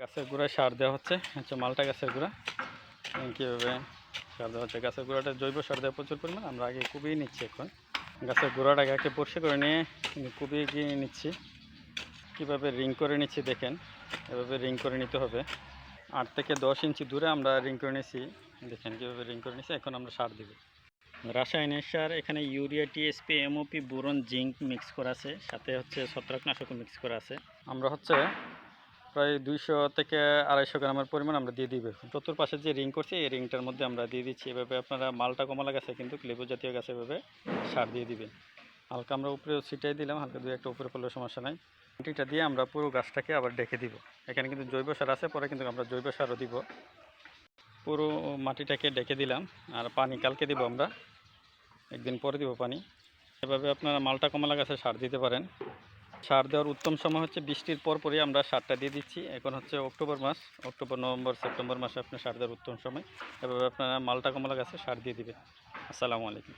গাছের গোড়ায় সার দেওয়া হচ্ছে মালটা গাছের গোড়া। কীভাবে সার দেওয়া হচ্ছে? গাছের গোড়াটা জৈব সার দেওয়া প্রচুর পরিমাণ। আমরা আগে কুবিয়ে নিচ্ছি। এখন গাছের গোড়াটাকে আগে পরিষ্কার করে নিয়ে কুবিয়ে গিয়ে নিচ্ছি। কীভাবে রিং করে নিচ্ছি দেখেন, এভাবে রিং করে নিতে হবে। 8 থেকে 10 ইঞ্চি দূরে আমরা রিং করে নিচ্ছি। দেখেন কীভাবে রিং করে নিচ্ছি। এখন আমরা সার দেব। রাসায়নিক সার এখানে urea, TSP, MOP, boron, zinc mix করা আছে, সাথে হচ্ছে ছত্রাকনাশক মিক্স করা আছে। আমরা প্রায় 200 থেকে 250 গ্রামের পরিমাণ আমরা দিয়ে দিব। চতুর্পাশে যে রিং করছি এই রিংটার মধ্যে আমরা দিয়ে দিচ্ছি। এভাবে আপনারা মালটা কমলা গাছে কিন্তু লেবু জাতীয় গাছে এভাবে সার দিয়ে দিবেন। হালকা আমরা উপরে ছিটাই দিলাম, হালকা 2-1টা উপরে পড়লে সমস্যা নাই। মাটিটা দিয়ে আমরা পুরো গাছটাকে আবার ডেকে দিব। এখানে কিন্তু জৈব সার আছে, পরে কিন্তু আমরা জৈব সারও দিব। পুরো মাটিটাকে ডেকে দিলাম। আর পানি কালকে দিব, আমরা একদিন পরে দিব পানি। এভাবে আপনারা মালটা কমলা গাছে সার দিতে পারেন। সার দেওয়ার উত্তম সময় হচ্ছে বৃষ্টির পরপরই আমরা সারটা দিয়ে দিচ্ছি। এখন হচ্ছে অক্টোবর মাস, অক্টোবর, নভেম্বর, সেপ্টেম্বর মাসে আপনার সার দেওয়ার উত্তম সময়। এভাবে আপনারা মালটা কমলা গাছে সার দিয়ে দিবেন। আসসালামু আলাইকুম।